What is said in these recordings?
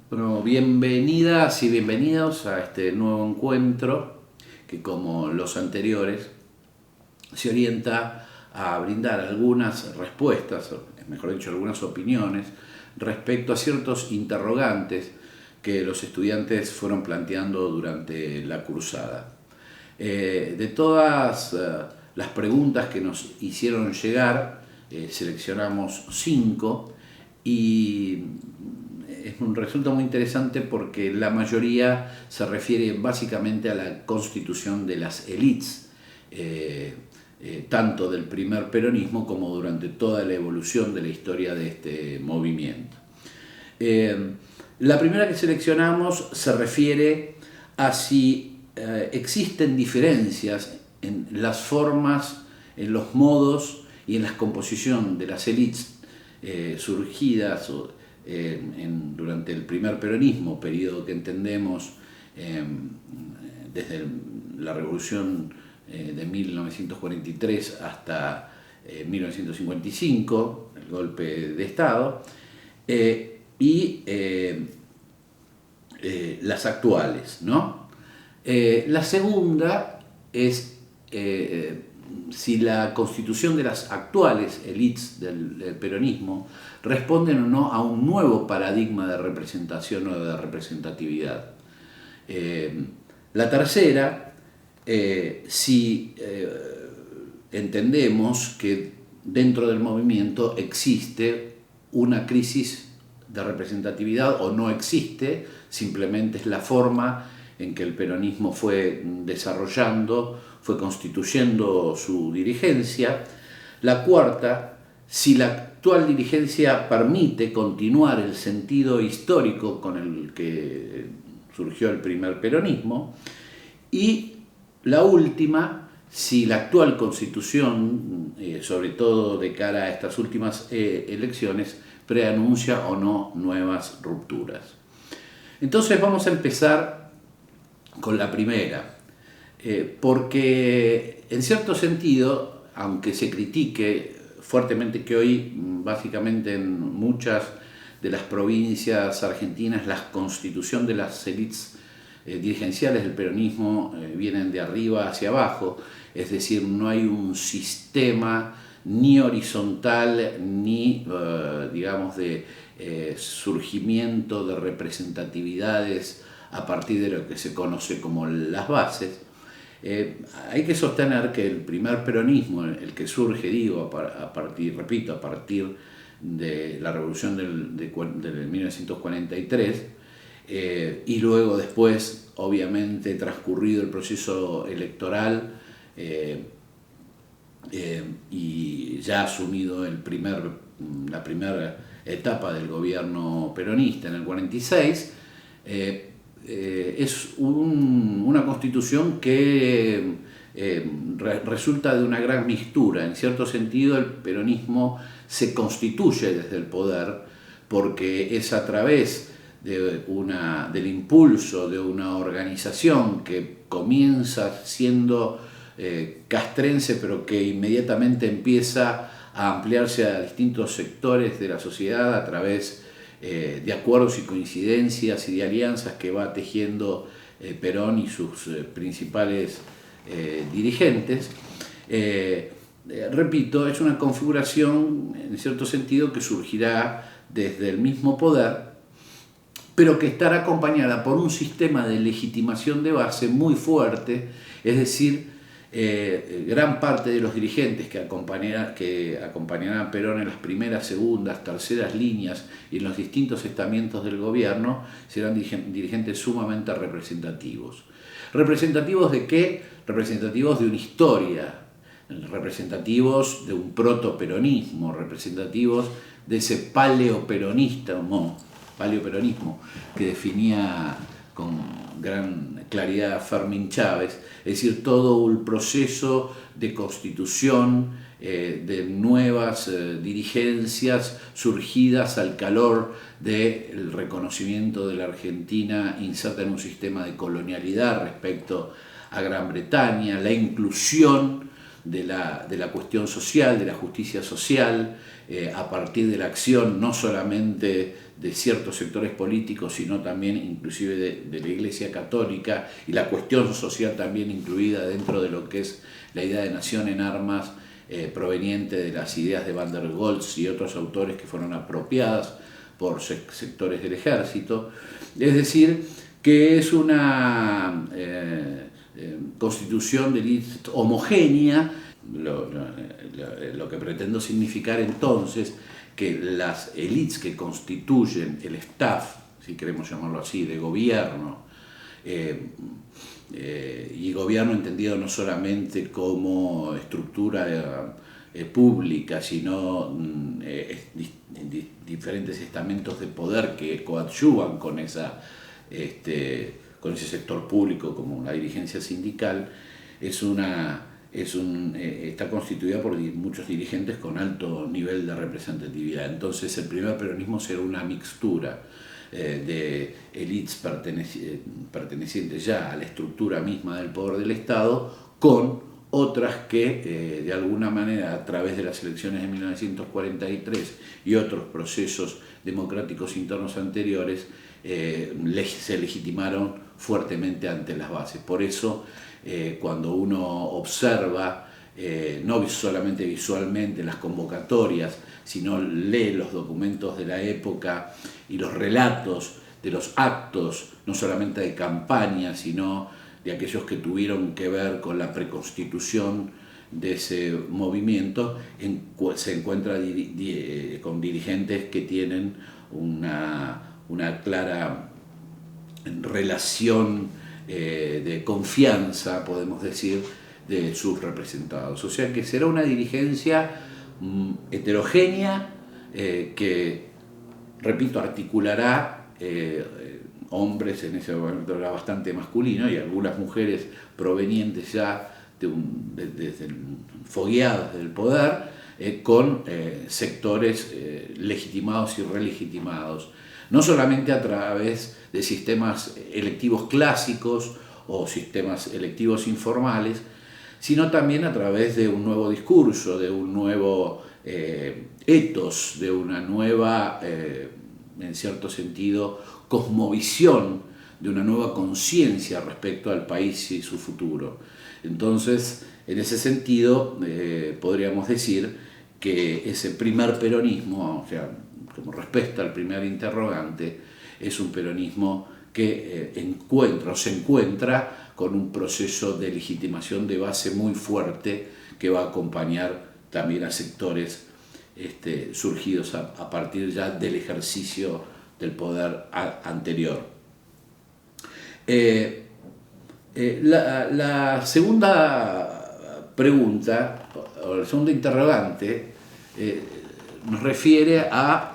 Bueno, bienvenidas y bienvenidos a este nuevo encuentro que, como los anteriores, se orienta a brindar algunas respuestas, mejor dicho, algunas opiniones respecto a ciertos interrogantes que los estudiantes fueron planteando durante la cursada. De todas las preguntas que nos hicieron llegar, seleccionamos 5 y resulta muy interesante porque la mayoría se refiere básicamente a la constitución de las élites, tanto del primer peronismo como durante toda la evolución de la historia de este movimiento. La primera que seleccionamos se refiere a si existen diferencias en las formas, en los modos y en la composición de las élites surgidas durante el primer peronismo, periodo que entendemos desde la revolución de 1943 hasta 1955, el golpe de Estado, y las actuales, ¿no? La segunda es si la constitución de las actuales élites del peronismo responden o no a un nuevo paradigma de representación o de representatividad. La tercera, si entendemos que dentro del movimiento existe una crisis de representatividad o no existe, simplemente es la forma en que el peronismo fue desarrollando, fue constituyendo su dirigencia. La cuarta, si la actual dirigencia permite continuar el sentido histórico con el que surgió el primer peronismo. Y la última, si la actual constitución, sobre todo de cara a estas últimas elecciones, preanuncia o no nuevas rupturas. Entonces vamos a empezar con la primera, porque en cierto sentido, aunque se critique fuertemente que hoy básicamente en muchas de las provincias argentinas la constitución de las élites dirigenciales del peronismo vienen de arriba hacia abajo, es decir, no hay un sistema ni horizontal ni digamos de surgimiento de representatividades a partir de lo que se conoce como las bases. Hay que sostener que el primer peronismo, el que surge, digo, a partir de la revolución del 1943, y luego después, obviamente, transcurrido el proceso electoral y ya asumido la primera etapa del gobierno peronista en el 46, es una constitución que resulta de una gran mixtura. En cierto sentido, el peronismo se constituye desde el poder porque es a través del impulso de una organización que comienza siendo castrense, pero que inmediatamente empieza a ampliarse a distintos sectores de la sociedad a través de acuerdos y coincidencias y de alianzas que va tejiendo Perón y sus principales dirigentes. Repito, es una configuración en cierto sentido que surgirá desde el mismo poder, pero que estará acompañada por un sistema de legitimación de base muy fuerte, es decir, gran parte de los dirigentes que acompañarán a Perón en las primeras, segundas, terceras líneas y en los distintos estamentos del gobierno serán dirigentes sumamente representativos. ¿Representativos de qué? Representativos de una historia, representativos de un protoperonismo, representativos de ese paleoperonismo que definía con gran claridad Fermín Chávez, es decir, todo un proceso de constitución de nuevas dirigencias surgidas al calor del reconocimiento de la Argentina inserta en un sistema de colonialidad respecto a Gran Bretaña, la inclusión de la cuestión social, de la justicia social, a partir de la acción no solamente de ciertos sectores políticos, sino también inclusive de la Iglesia Católica, y la cuestión social también incluida dentro de lo que es la idea de nación en armas, proveniente de las ideas de Van der Goltz y otros autores que fueron apropiadas por sectores del ejército. Es decir, que es una constitución de élite homogénea, lo que pretendo significar entonces que las élites que constituyen el staff, si queremos llamarlo así, de gobierno, y gobierno entendido no solamente como estructura pública, sino diferentes estamentos de poder que coadyuvan con ese sector público, como la dirigencia sindical, está constituida por muchos dirigentes con alto nivel de representatividad. Entonces el primer peronismo será una mixtura de élites pertenecientes ya a la estructura misma del poder del Estado, con otras que de alguna manera, a través de las elecciones de 1943 y otros procesos democráticos internos anteriores, se legitimaron fuertemente ante las bases. Por eso, cuando uno observa, no solamente visualmente las convocatorias, sino lee los documentos de la época y los relatos de los actos, no solamente de campaña, sino de aquellos que tuvieron que ver con la preconstitución de ese movimiento, se encuentra con dirigentes que tienen una clara relación de confianza, podemos decir, de sus representados. O sea que será una dirigencia heterogénea que, repito, articulará hombres, en ese momento era bastante masculino, y algunas mujeres provenientes ya fogueadas del poder, con sectores legitimados y relegitimados, no solamente a través de sistemas electivos clásicos o sistemas electivos informales, sino también a través de un nuevo discurso, de un nuevo ethos, de una nueva, en cierto sentido, cosmovisión, de una nueva conciencia respecto al país y su futuro. Entonces, en ese sentido, podríamos decir que ese primer peronismo, o sea, como respuesta al primer interrogante, es un peronismo que se encuentra con un proceso de legitimación de base muy fuerte que va a acompañar también a sectores surgidos a partir ya del ejercicio del poder anterior. La segunda pregunta, o la segunda interrogante, nos refiere a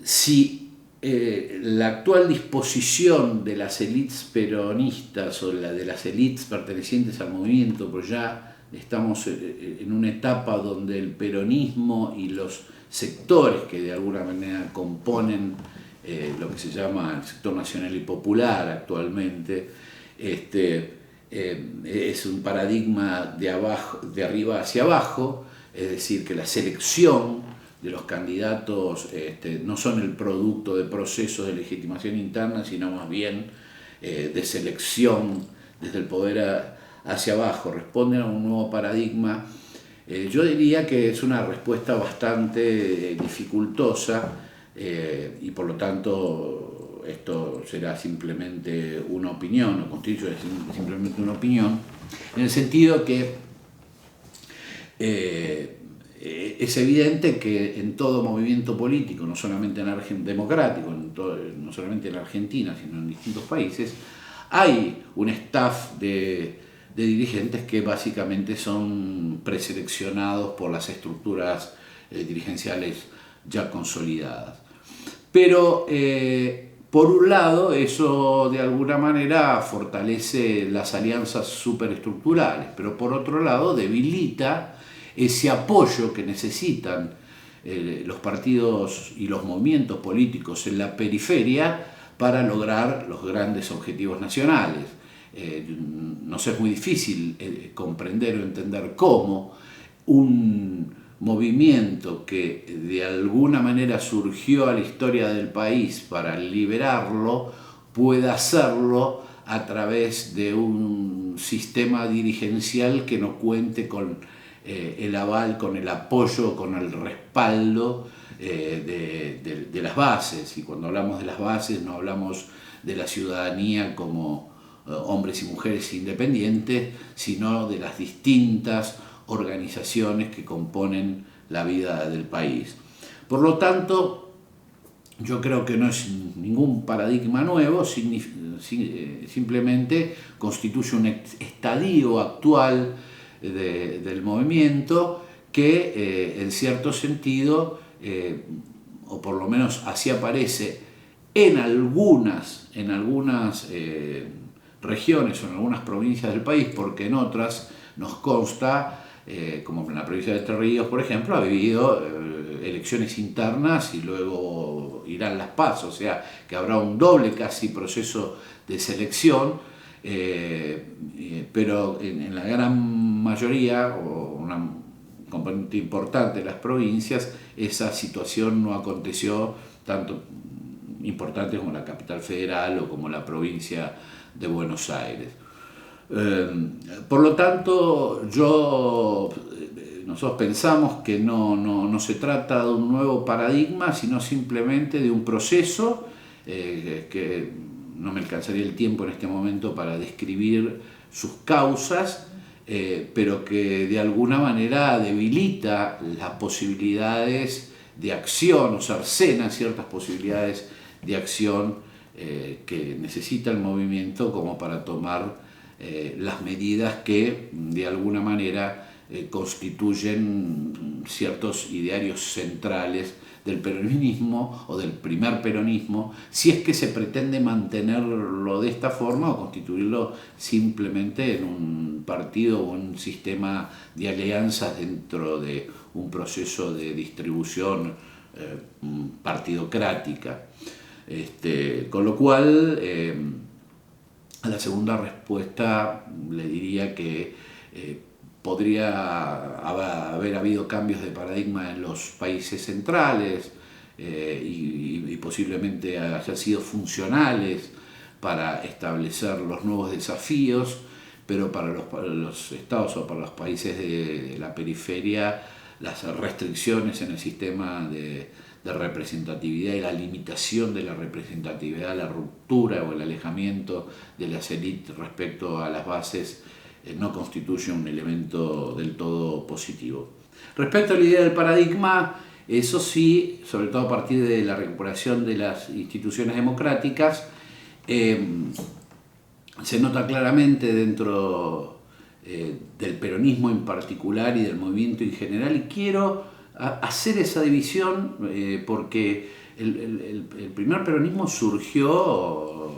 si la actual disposición de las élites peronistas o la de las élites pertenecientes al movimiento, pues ya estamos en una etapa donde el peronismo y los sectores que de alguna manera componen lo que se llama el sector nacional y popular actualmente, es un paradigma de arriba hacia abajo, es decir, que la selección de los candidatos no son el producto de procesos de legitimación interna, sino más bien de selección desde el poder hacia abajo. Responden a un nuevo paradigma. Yo diría que es una respuesta bastante dificultosa, y por lo tanto esto será simplemente una opinión, o constituye simplemente una opinión, en el sentido que es evidente que en todo movimiento político, no solamente democrático, no solamente en Argentina, sino en distintos países, hay un staff de dirigentes que básicamente son preseleccionados por las estructuras dirigenciales ya consolidadas. Pero por un lado, eso de alguna manera fortalece las alianzas superestructurales, pero por otro lado debilita ese apoyo que necesitan los partidos y los movimientos políticos en la periferia para lograr los grandes objetivos nacionales. nos es muy difícil comprender o entender cómo un movimiento que de alguna manera surgió a la historia del país para liberarlo pueda hacerlo a través de un sistema dirigencial que no cuente con el aval, con el apoyo, con el respaldo de las bases. Y cuando hablamos de las bases no hablamos de la ciudadanía como hombres y mujeres independientes, sino de las distintas organizaciones que componen la vida del país. Por lo tanto, yo creo que no es ningún paradigma nuevo, simplemente constituye un estadio actual del movimiento que en cierto sentido, o por lo menos así aparece en algunas regiones o en algunas provincias del país, porque en otras nos consta, como en la provincia de Entre Ríos, por ejemplo, ha habido elecciones internas y luego irán las PASO, o sea que habrá un doble casi proceso de selección, pero en la gran mayoría, o una componente importante de las provincias, esa situación no aconteció, tanto importante como la capital federal o como la provincia de Buenos Aires. Por lo tanto, nosotros pensamos que no se trata de un nuevo paradigma, sino simplemente de un proceso que no me alcanzaría el tiempo en este momento para describir sus causas, pero que de alguna manera debilita las posibilidades de acción o cercena ciertas posibilidades de acción que necesita el movimiento como para tomar las medidas que de alguna manera constituyen ciertos idearios centrales del peronismo o del primer peronismo, si es que se pretende mantenerlo de esta forma o constituirlo simplemente en un partido o un sistema de alianzas dentro de un proceso de distribución partidocrática. Con lo cual, a la segunda respuesta le diría que podría haber habido cambios de paradigma en los países centrales y posiblemente hayan sido funcionales para establecer los nuevos desafíos, pero para los estados o para los países de la periferia, las restricciones en el sistema de representatividad y la limitación de la representatividad, la ruptura o el alejamiento de las élites respecto a las bases no constituye un elemento del todo positivo. Respecto a la idea del paradigma, eso sí, sobre todo a partir de la recuperación de las instituciones democráticas, se nota claramente dentro del peronismo en particular y del movimiento en general, y quiero hacer esa división porque el primer peronismo surgió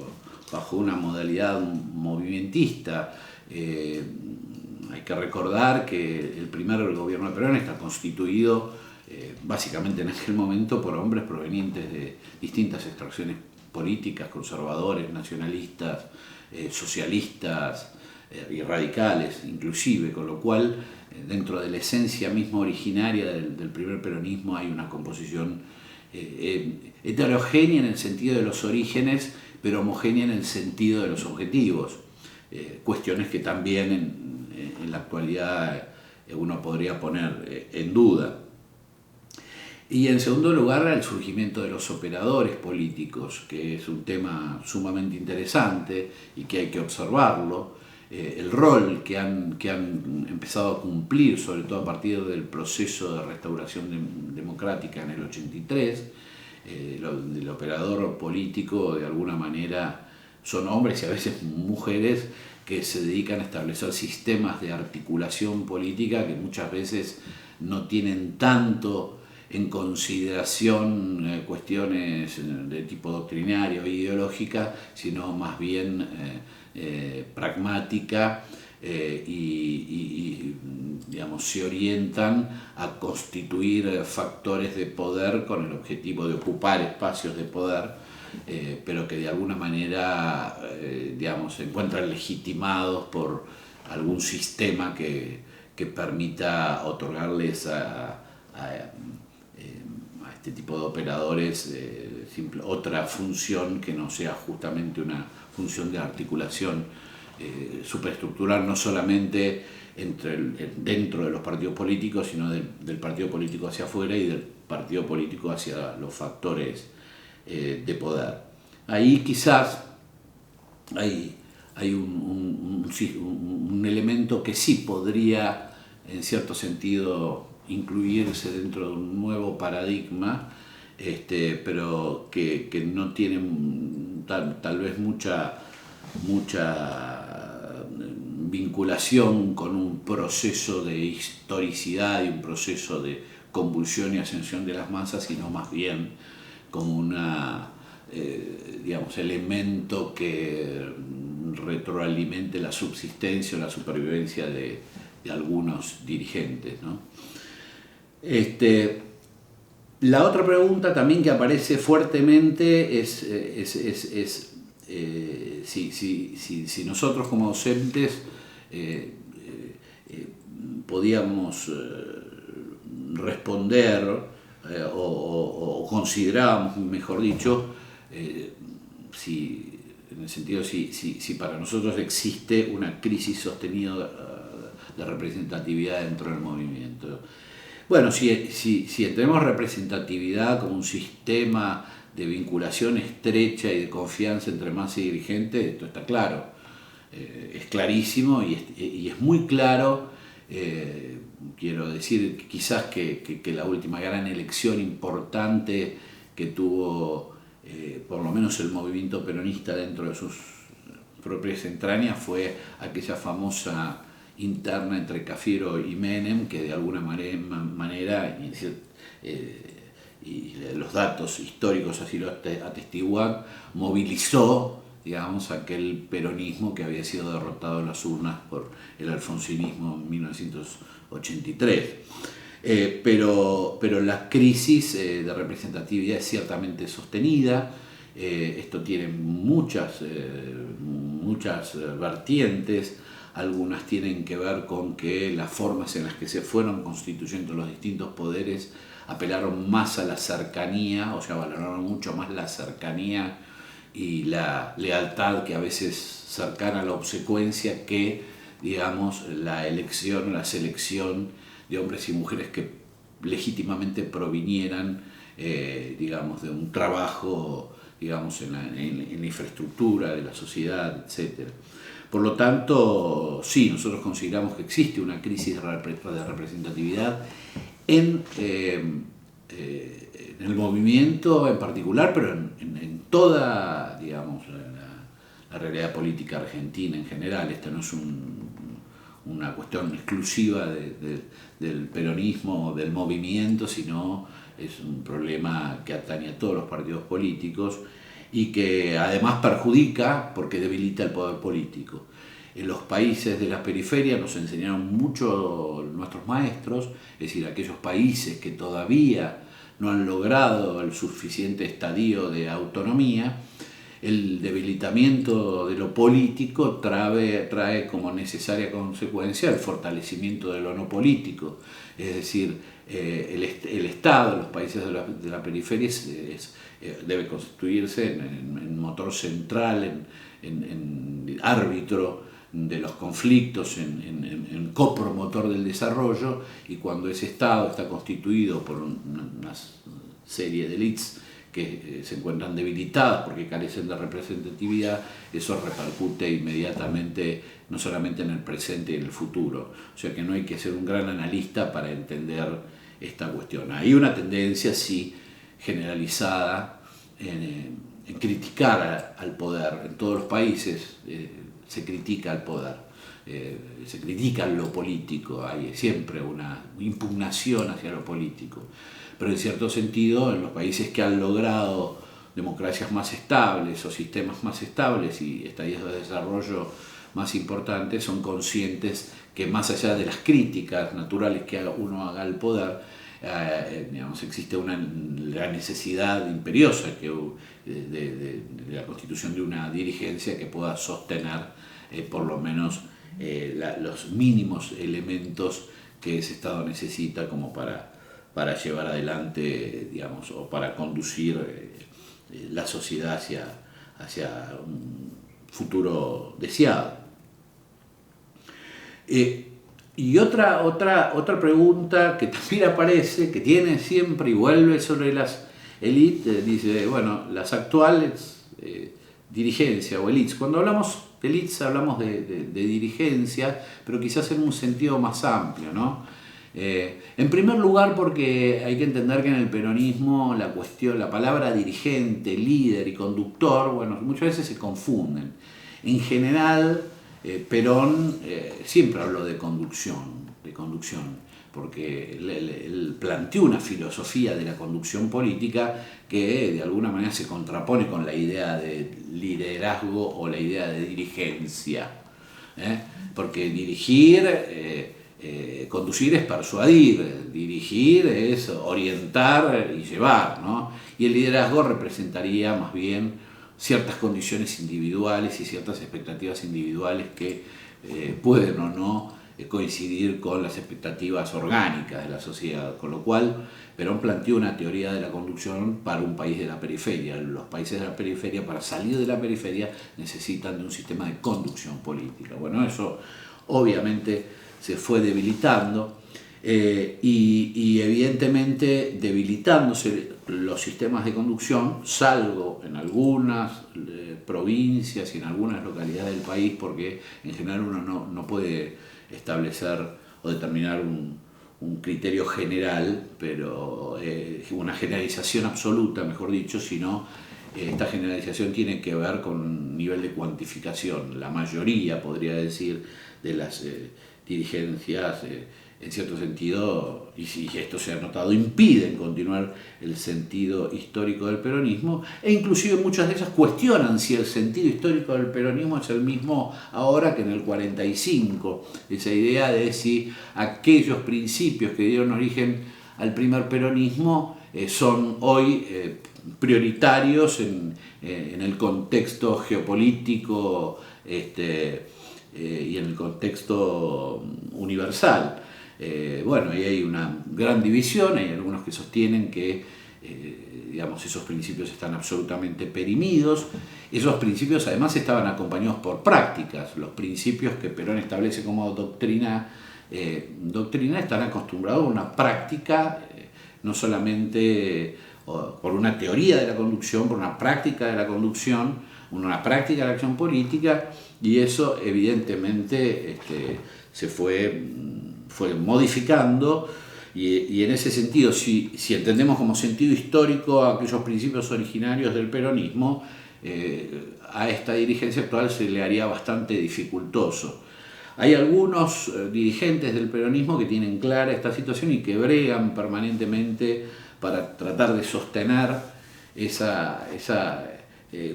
bajo una modalidad movimentista. Hay que recordar que el primer gobierno de Perón está constituido básicamente en aquel momento por hombres provenientes de distintas extracciones políticas, conservadores, nacionalistas, socialistas y radicales inclusive, con lo cual dentro de la esencia misma originaria del primer peronismo hay una composición heterogénea en el sentido de los orígenes, pero homogénea en el sentido de los objetivos. Cuestiones que también en la actualidad uno podría poner en duda. Y en segundo lugar, el surgimiento de los operadores políticos, que es un tema sumamente interesante y que hay que observarlo, el rol que han empezado a cumplir, sobre todo a partir del proceso de restauración democrática en el 83, el operador político de alguna manera son hombres y a veces mujeres que se dedican a establecer sistemas de articulación política que muchas veces no tienen tanto en consideración cuestiones de tipo doctrinario e ideológica, sino más bien pragmática y digamos, se orientan a constituir factores de poder con el objetivo de ocupar espacios de poder pero que de alguna manera, digamos, se encuentran legitimados por algún sistema que permita otorgarles a este tipo de operadores otra función que no sea justamente una función de articulación superestructural, no solamente dentro de los partidos políticos, sino del partido político hacia afuera y del partido político hacia los factores de poder. Ahí quizás hay un elemento que sí podría, en cierto sentido, incluirse dentro de un nuevo paradigma, pero que no tiene tal vez mucha vinculación con un proceso de historicidad y un proceso de convulsión y ascensión de las masas, sino más bien como una elemento que retroalimente la subsistencia o la supervivencia de algunos dirigentes, ¿no? La otra pregunta también que aparece fuertemente es si nosotros como docentes podíamos responder o considerábamos, mejor dicho, en el sentido si para nosotros existe una crisis sostenida de representatividad dentro del movimiento. Bueno, si tenemos representatividad como un sistema de vinculación estrecha y de confianza entre masa y dirigente, esto está claro, es clarísimo y es muy claro. Quiero decir quizás que la última gran elección importante que tuvo por lo menos el movimiento peronista dentro de sus propias entrañas fue aquella famosa interna entre Cafiero y Menem, que de alguna manera y los datos históricos así lo atestiguan, movilizó, digamos, aquel peronismo que había sido derrotado en las urnas por el alfonsinismo en 1983. Pero la crisis de representatividad es ciertamente sostenida. Esto tiene muchas vertientes. Algunas tienen que ver con que las formas en las que se fueron constituyendo los distintos poderes apelaron más a la cercanía, o sea, valoraron mucho más la cercanía y la lealtad, que a veces cercana a la obsecuencia, que, digamos, la elección, la selección de hombres y mujeres que legítimamente provinieran, digamos, de un trabajo, digamos, en la infraestructura de la sociedad, etc. Por lo tanto, sí, nosotros consideramos que existe una crisis de representatividad en el movimiento en particular, pero en toda, digamos, la realidad política argentina en general. Esta no es una cuestión exclusiva del peronismo o del movimiento, sino es un problema que atañe a todos los partidos políticos y que además perjudica porque debilita el poder político. En los países de la periferia nos enseñaron mucho nuestros maestros, es decir, aquellos países que todavía no han logrado el suficiente estadio de autonomía, el debilitamiento de lo político trae como necesaria consecuencia el fortalecimiento de lo no político. Es decir, el Estado, los países de la periferia debe constituirse en motor central, en árbitro de los conflictos, en copromotor del desarrollo, y cuando ese Estado está constituido por una serie de élites que se encuentran debilitadas porque carecen de representatividad, eso repercute inmediatamente no solamente en el presente y en el futuro. O sea que no hay que ser un gran analista para entender esta cuestión. Hay una tendencia, sí, generalizada en criticar al poder. En todos los países se critica al poder, se critica lo político, hay siempre una impugnación hacia lo político. Pero en cierto sentido, en los países que han logrado democracias más estables o sistemas más estables y estadios de desarrollo más importantes, son conscientes que más allá de las críticas naturales que uno haga al poder, digamos, existe la necesidad imperiosa de la constitución de una dirigencia que pueda sostener por lo menos los mínimos elementos que ese Estado necesita como para llevar adelante, digamos, o para conducir la sociedad hacia un futuro deseado. Y otra pregunta que también aparece, que tiene siempre y vuelve sobre las élites, dice, bueno, las actuales dirigencias o élites. Cuando hablamos de élites hablamos de dirigencia, pero quizás en un sentido más amplio, ¿no? En primer lugar porque hay que entender que en el peronismo la palabra dirigente, líder y conductor, bueno, muchas veces se confunden. En general, Perón siempre habló de conducción, porque él planteó una filosofía de la conducción política que de alguna manera se contrapone con la idea de liderazgo o la idea de dirigencia, porque conducir es persuadir, dirigir es orientar y llevar, ¿no? Y el liderazgo representaría más bien ciertas condiciones individuales y ciertas expectativas individuales que pueden o no coincidir con las expectativas orgánicas de la sociedad, con lo cual Perón planteó una teoría de la conducción para un país de la periferia. Los países de la periferia, para salir de la periferia, necesitan de un sistema de conducción política. Bueno, eso obviamente se fue debilitando y evidentemente debilitándose los sistemas de conducción, salvo en algunas provincias y en algunas localidades del país, porque en general uno no puede establecer o determinar un criterio general, pero una generalización absoluta, mejor dicho, sino esta generalización tiene que ver con un nivel de cuantificación. La mayoría, podría decir, de las dirigencias, en cierto sentido, y si esto se ha notado, impiden continuar el sentido histórico del peronismo, e inclusive muchas de ellas cuestionan si el sentido histórico del peronismo es el mismo ahora que en el 45, esa idea de si aquellos principios que dieron origen al primer peronismo son hoy prioritarios en el contexto geopolítico y en el contexto universal. Bueno, y hay una gran división, hay algunos que sostienen que digamos, esos principios están absolutamente perimidos. Esos principios además estaban acompañados por prácticas. Los principios que Perón establece como doctrina están acostumbrados a una práctica, no solamente por una teoría de la conducción, por una práctica de la conducción, una práctica de la acción política, y eso evidentemente se fue modificando, y en ese sentido, si entendemos como sentido histórico aquellos principios originarios del peronismo, a esta dirigencia actual se le haría bastante dificultoso. Hay algunos dirigentes del peronismo que tienen clara esta situación y que bregan permanentemente para tratar de sostener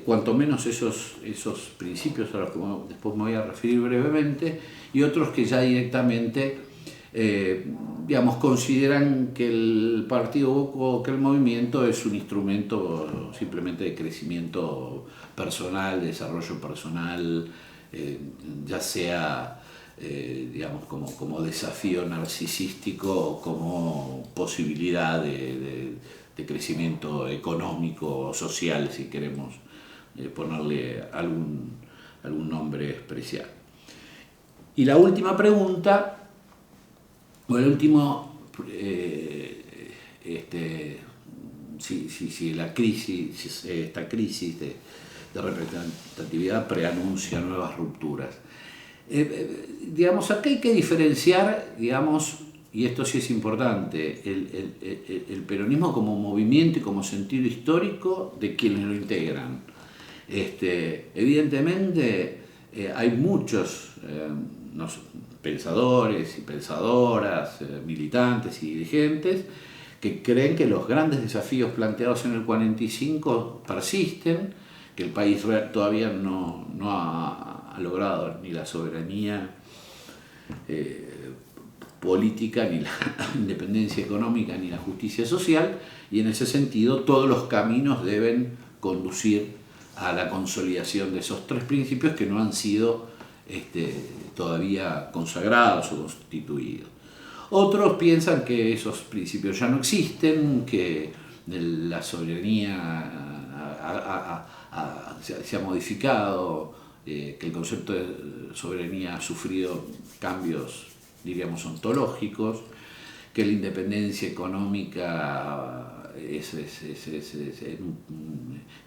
cuanto menos esos principios a los que después me voy a referir brevemente, y otros que ya directamente digamos, consideran que el partido o que el movimiento es un instrumento simplemente de crecimiento personal, de desarrollo personal, ya sea digamos, como desafío narcisístico o como posibilidad de crecimiento económico o social, si queremos ponerle algún nombre especial. Y la última pregunta, o el último, si esta crisis de representatividad preanuncia nuevas rupturas. Digamos, acá hay que diferenciar, digamos, y esto sí es importante, el peronismo como movimiento y como sentido histórico de quienes lo integran. Evidentemente hay muchos pensadores y pensadoras, militantes y dirigentes que creen que los grandes desafíos planteados en el 45 persisten, que el país todavía no ha logrado ni la soberanía política, ni la independencia económica, ni la justicia social, y en ese sentido todos los caminos deben conducir a la consolidación de esos tres principios que no han sido todavía consagrados o constituidos. Otros piensan que esos principios ya no existen, que la soberanía se ha modificado, que el concepto de soberanía ha sufrido cambios, diríamos, ontológicos, que la independencia económica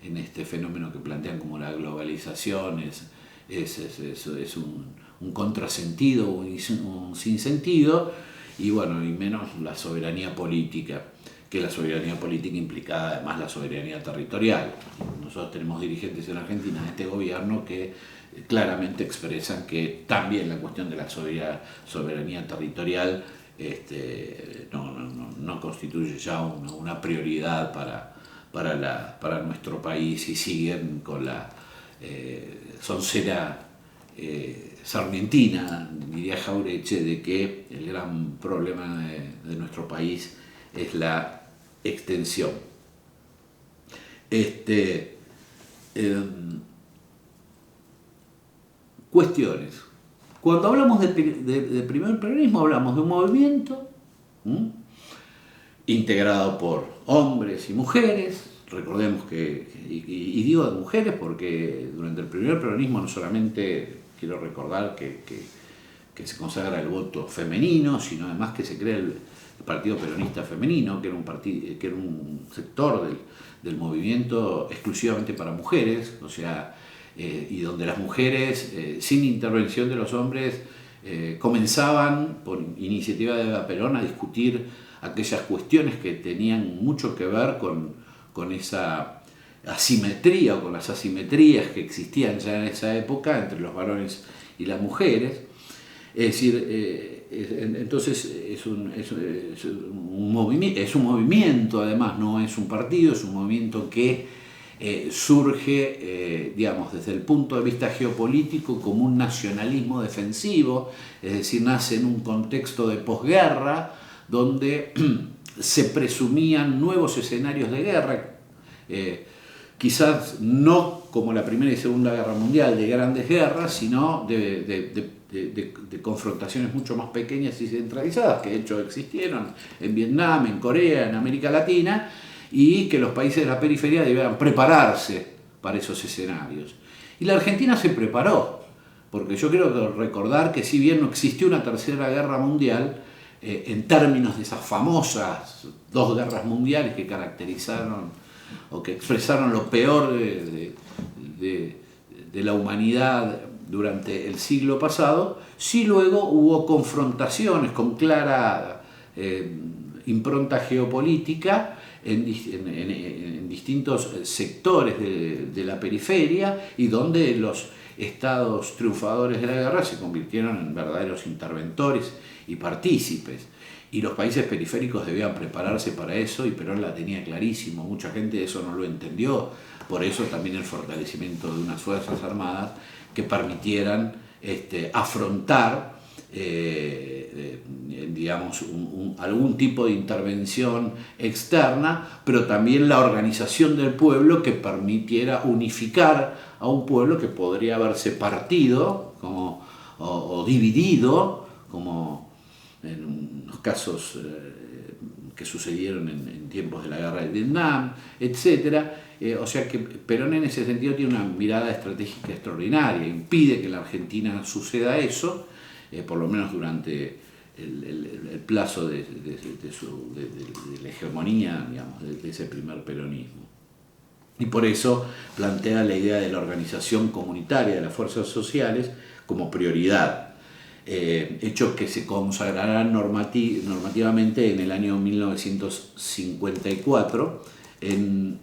en este fenómeno que plantean como la globalización es un contrasentido, un sinsentido, y bueno, y menos la soberanía política, que la soberanía política implicada además la soberanía territorial. Nosotros tenemos dirigentes en Argentina de este gobierno que claramente expresan que también la cuestión de la soberanía territorial no constituye ya una prioridad para nuestro país, y siguen con la soncera sarmientina, diría Jauretche, de que el gran problema de nuestro país es la extensión. Cuestiones. Cuando hablamos de primer peronismo, hablamos de un movimiento integrado por hombres y mujeres. Recordemos y digo de mujeres porque durante el primer peronismo no solamente quiero recordar que se consagra el voto femenino, sino además que se crea el Partido Peronista Femenino, que era un sector del movimiento exclusivamente para mujeres, o sea, y donde las mujeres, sin intervención de los hombres, comenzaban, por iniciativa de Eva Perón, a discutir aquellas cuestiones que tenían mucho que ver con esa asimetría o con las asimetrías que existían ya en esa época entre los varones y las mujeres. Es decir, entonces es un movimiento, además, no es un partido, es un movimiento que surge, digamos, desde el punto de vista geopolítico como un nacionalismo defensivo, es decir, nace en un contexto de posguerra donde se presumían nuevos escenarios de guerra, quizás no como la Primera y Segunda Guerra Mundial, de grandes guerras, sino de confrontaciones mucho más pequeñas y centralizadas, que de hecho existieron en Vietnam, en Corea, en América Latina, y que los países de la periferia debían prepararse para esos escenarios. Y la Argentina se preparó, porque yo quiero recordar que si bien no existió una tercera guerra mundial, en términos de esas famosas dos guerras mundiales que caracterizaron o que expresaron lo peor de la humanidad durante el siglo pasado, sí luego hubo confrontaciones con clara impronta geopolítica en distintos sectores de la periferia, y donde los estados triunfadores de la guerra se convirtieron en verdaderos interventores y partícipes. Y los países periféricos debían prepararse para eso, y Perón la tenía clarísimo. Mucha gente eso no lo entendió. Por eso también el fortalecimiento de unas fuerzas armadas que permitieran afrontar digamos, algún tipo de intervención externa, pero también la organización del pueblo que permitiera unificar a un pueblo que podría haberse partido o dividido, como en los casos que sucedieron en tiempos de la guerra de Vietnam, etc. O sea que Perón en ese sentido tiene una mirada estratégica extraordinaria, impide que en la Argentina suceda eso, por lo menos durante el plazo de la hegemonía, digamos, de ese primer peronismo. Y por eso plantea la idea de la organización comunitaria de las fuerzas sociales como prioridad, hecho que se consagrará normativamente en el año 1954 en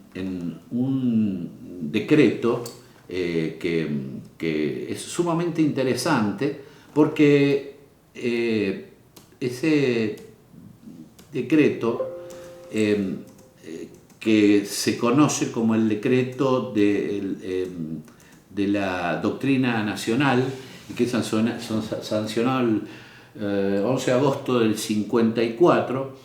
un decreto que es sumamente interesante, porque ese decreto, que se conoce como el decreto de la doctrina nacional, y que es sancionado 11 de agosto del 54,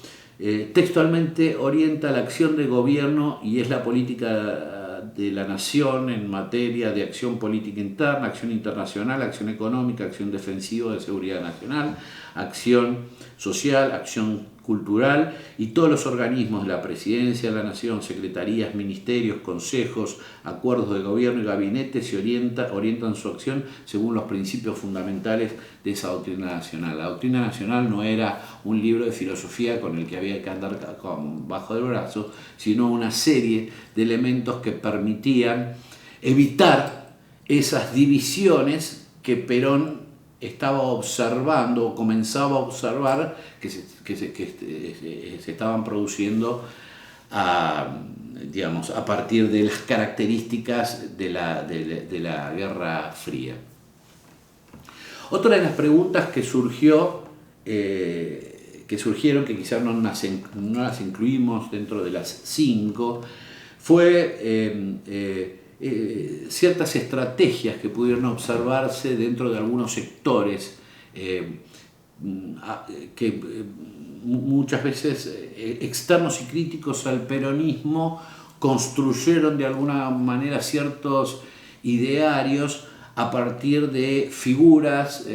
textualmente orienta la acción de gobierno y es la política de la nación en materia de acción política interna, acción internacional, acción económica, acción defensiva de seguridad nacional, acción social, acción cultural, y todos los organismos de la Presidencia de la Nación, secretarías, ministerios, consejos, acuerdos de gobierno y gabinete se orientan su acción según los principios fundamentales de esa doctrina nacional. La doctrina nacional no era un libro de filosofía con el que había que andar bajo del brazo, sino una serie de elementos que permitían evitar esas divisiones que Perón estaba observando o comenzaba a observar que se estaban produciendo digamos, a partir de las características de la Guerra Fría. Otra de las preguntas que surgieron, que quizás no las incluimos dentro de las 5, fue ciertas estrategias que pudieron observarse dentro de algunos sectores que muchas veces externos y críticos al peronismo construyeron de alguna manera ciertos idearios a partir de figuras,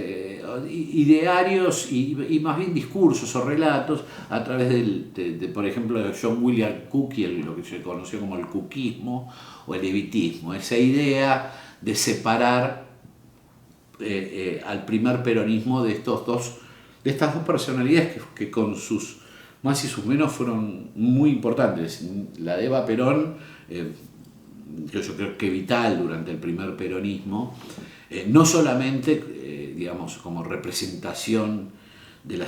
idearios y más bien discursos o relatos a través por ejemplo, de John William Cook y lo que se conoció como el cookismo o el evitismo, esa idea de separar al primer peronismo de estas dos personalidades que con sus más y sus menos fueron muy importantes. La de Eva Perón, yo creo que vital durante el primer peronismo, no solamente digamos, como representación de la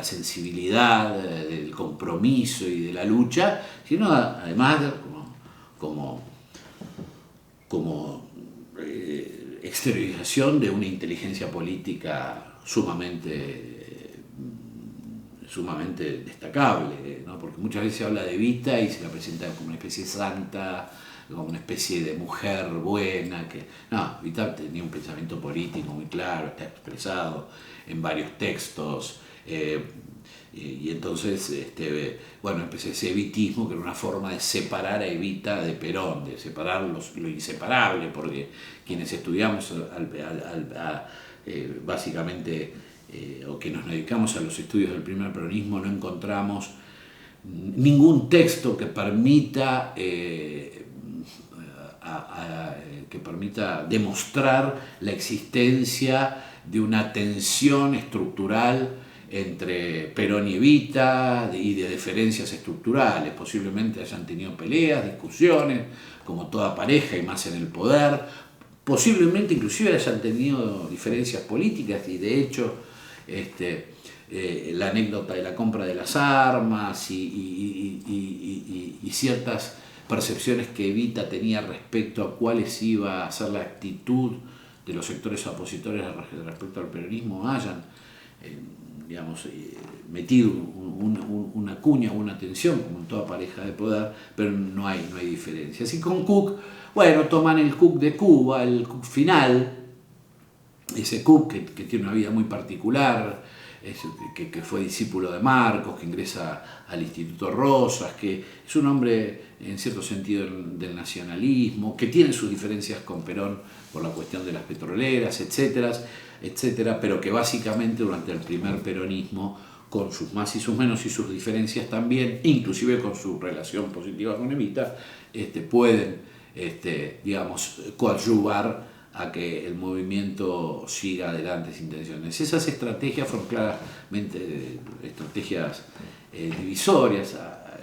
sensibilidad, del compromiso y de la lucha, sino además como exteriorización de una inteligencia política sumamente destacable, ¿no? Porque muchas veces se habla de Evita y se la presenta como una especie de santa, como una especie de mujer buena, no, Evita tenía un pensamiento político muy claro, está expresado en varios textos, y entonces, empecé ese evitismo, que era una forma de separar a Evita de Perón, de separar lo inseparable, porque quienes estudiamos básicamente, o que nos dedicamos a los estudios del primer peronismo, no encontramos ningún texto que permita demostrar la existencia de una tensión estructural entre Perón y Evita y de diferencias estructurales. Posiblemente hayan tenido peleas, discusiones, como toda pareja y más en el poder. Posiblemente inclusive hayan tenido diferencias políticas y de hecho la anécdota de la compra de las armas y ciertas percepciones que Evita tenía respecto a cuáles iba a ser la actitud de los sectores opositores respecto al peronismo hayan metido una cuña, una tensión, como en toda pareja de poder, pero no hay diferencias. Y con Cook, toman el Cook de Cuba, el Cook final, ese Cook que tiene una vida muy particular, que fue discípulo de Marcos, que ingresa al Instituto Rosas, que es un hombre en cierto sentido del nacionalismo, que tiene sus diferencias con Perón por la cuestión de las petroleras, etcétera, pero que básicamente durante el primer peronismo, con sus más y sus menos y sus diferencias también, inclusive con su relación positiva con Evita, pueden coadyuvar a que el movimiento siga adelante sin tensiones. Esas estrategias fueron claramente estrategias divisorias.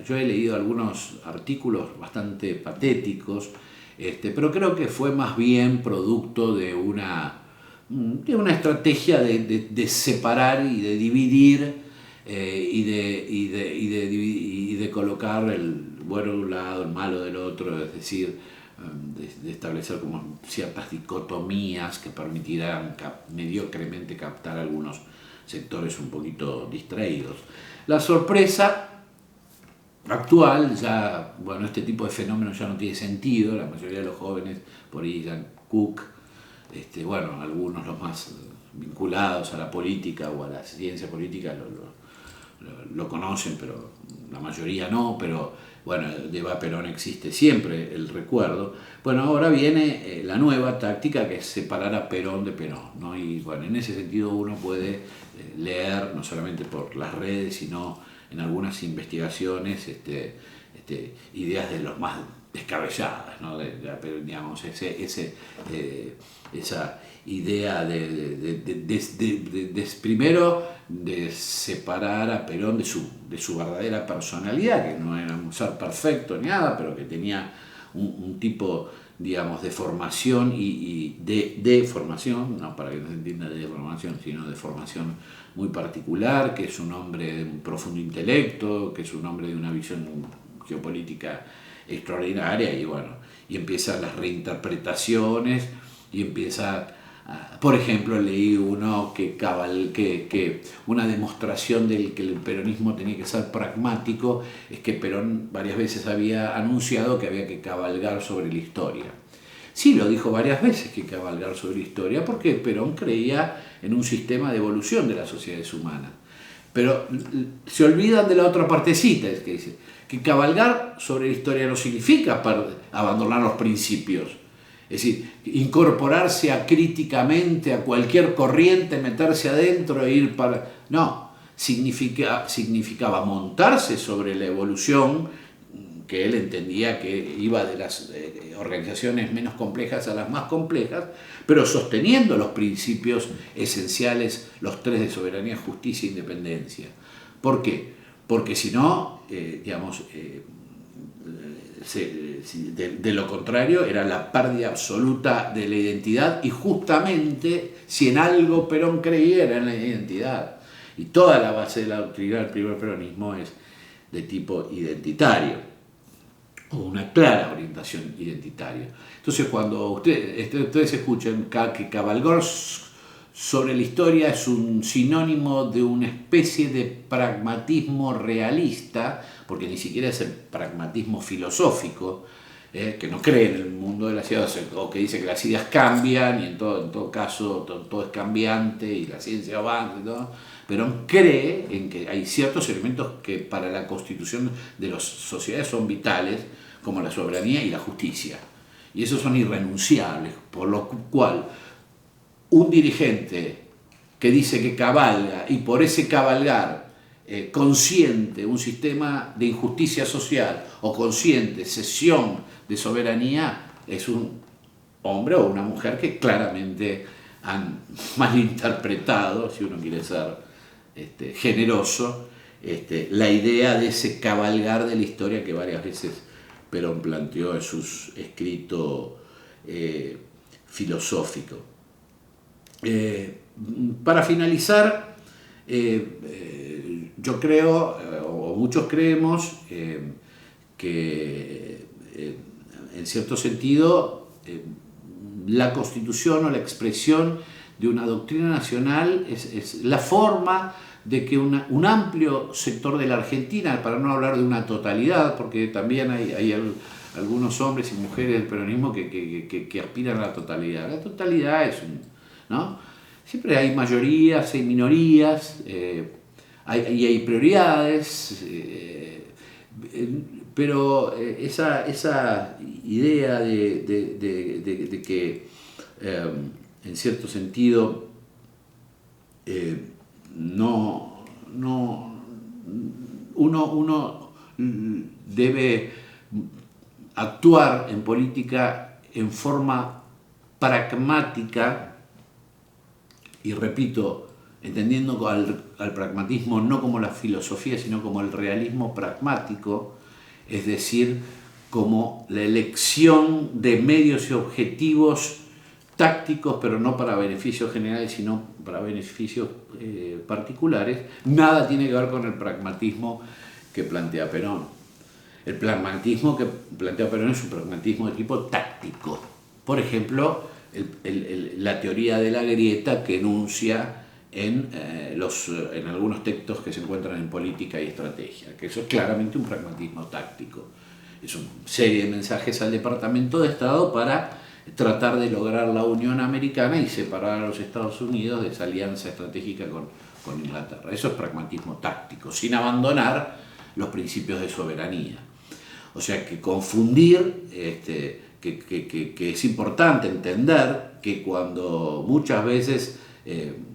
Yo he leído algunos artículos bastante patéticos, pero creo que fue más bien producto de una estrategia de separar y de dividir y de colocar el bueno de un lado, el malo del otro, es decir, de establecer como ciertas dicotomías que permitirán mediocremente captar algunos sectores un poquito distraídos. La sorpresa actual, este tipo de fenómenos ya no tiene sentido, la mayoría de los jóvenes, por ahí ya Cook, algunos los más vinculados a la política o a la ciencia política lo conocen, pero la mayoría no, pero bueno, de Eva Perón existe siempre el recuerdo. Bueno, ahora viene la nueva táctica, que es separar a Perón de Perón, ¿no? Y bueno, en ese sentido uno puede leer, no solamente por las redes, sino en algunas investigaciones, ideas de los más descabelladas, ¿no? Digamos, esa idea primero de separar a Perón de su verdadera personalidad, que no era un ser perfecto ni nada, pero que tenía un tipo, digamos, de formación y de formación, no para que no se entienda de formación, sino de formación muy particular, que es un hombre de un profundo intelecto, que es un hombre de una visión geopolítica extraordinaria, y bueno, y empiezan las reinterpretaciones, y empieza, por ejemplo, leí uno que una demostración del que el peronismo tenía que ser pragmático es que Perón varias veces había anunciado que había que cabalgar sobre la historia. Sí, lo dijo varias veces, que cabalgar sobre la historia, porque Perón creía en un sistema de evolución de las sociedades humanas. Pero se olvidan de la otra partecita, es que dice que cabalgar sobre la historia no significa abandonar los principios. Es decir, incorporarse críticamente a cualquier corriente, meterse adentro e ir para... No, significaba montarse sobre la evolución, que él entendía que iba de las organizaciones menos complejas a las más complejas, pero sosteniendo los principios esenciales, los tres de soberanía, justicia e independencia. ¿Por qué? Porque si no, de lo contrario era la pérdida absoluta de la identidad, y justamente si en algo Perón creía era en la identidad, y toda la base de la doctrina del primer peronismo es de tipo identitario, o una clara orientación identitaria. Entonces cuando ustedes escuchan que cabalgar sobre la historia es un sinónimo de una especie de pragmatismo realista, porque ni siquiera es el pragmatismo filosófico, que no cree en el mundo de las ideas, o que dice que las ideas cambian y en todo caso todo es cambiante y la ciencia avanza y todo, pero cree en que hay ciertos elementos que para la constitución de las sociedades son vitales, como la soberanía y la justicia, y esos son irrenunciables, por lo cual un dirigente que dice que cabalga y por ese cabalgar consiente un sistema de injusticia social o consciente cesión de soberanía es un hombre o una mujer que claramente han malinterpretado, si uno quiere ser generoso, la idea de ese cabalgar de la historia que varias veces Perón planteó en sus escritos filosóficos. Para finalizar, yo creo, o muchos creemos, que en cierto sentido la Constitución o la expresión de una doctrina nacional es la forma de que un amplio sector de la Argentina, para no hablar de una totalidad, porque también hay algunos hombres y mujeres del peronismo que aspiran a la totalidad. La totalidad es ¿no? Siempre hay mayorías, hay minorías, hay prioridades, pero esa idea de que en cierto sentido uno debe actuar en política en forma pragmática, y repito, entendiendo al pragmatismo no como la filosofía, sino como el realismo pragmático, es decir, como la elección de medios y objetivos tácticos, pero no para beneficios generales, sino para beneficios particulares. Nada tiene que ver con el pragmatismo que plantea Perón. El pragmatismo que plantea Perón es un pragmatismo de tipo táctico. Por ejemplo, la teoría de la grieta que enuncia en algunos textos que se encuentran en Política y Estrategia, que eso es claramente un pragmatismo táctico. Es una serie de mensajes al Departamento de Estado para tratar de lograr la Unión Americana y separar a los Estados Unidos de esa alianza estratégica con Inglaterra. Eso es pragmatismo táctico, sin abandonar los principios de soberanía. O sea que confundir, que es importante entender que cuando muchas veces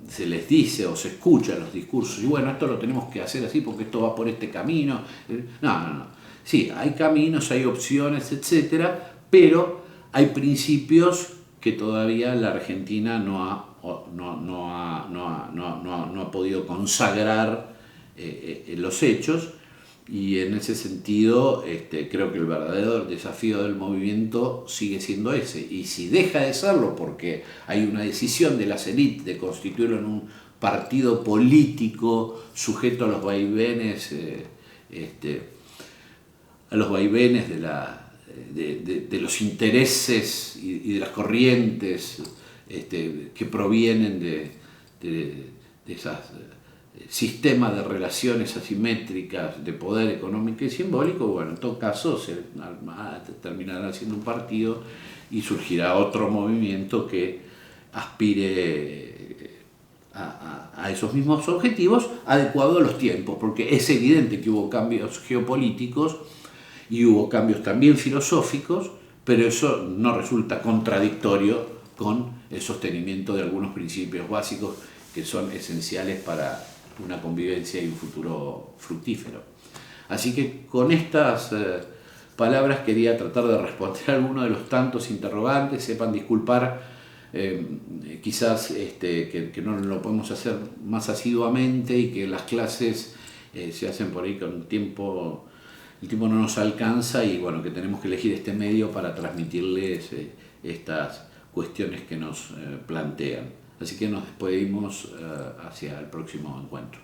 se les dice o se escucha los discursos, y bueno, esto lo tenemos que hacer así porque esto va por este camino. No. Sí, hay caminos, hay opciones, etcétera, pero hay principios que todavía la Argentina no ha podido consagrar en los hechos, y en ese sentido creo que el verdadero desafío del movimiento sigue siendo ese, y si deja de serlo porque hay una decisión de las élites de constituirlo en un partido político sujeto a los vaivenes de los intereses y de las corrientes que provienen de esos sistemas de relaciones asimétricas de poder económico y simbólico, bueno, en todo caso se terminará siendo un partido y surgirá otro movimiento que aspire a esos mismos objetivos, adecuado a los tiempos, porque es evidente que hubo cambios geopolíticos y hubo cambios también filosóficos, pero eso no resulta contradictorio con el sostenimiento de algunos principios básicos que son esenciales para una convivencia y un futuro fructífero. Así que con estas palabras quería tratar de responder a algunos de los tantos interrogantes. Sepan disculpar quizás que no lo podemos hacer más asiduamente y que las clases se hacen por ahí con tiempo. El tiempo no nos alcanza y bueno, que tenemos que elegir este medio para transmitirles estas cuestiones que nos plantean. Así que nos despedimos hacia el próximo encuentro.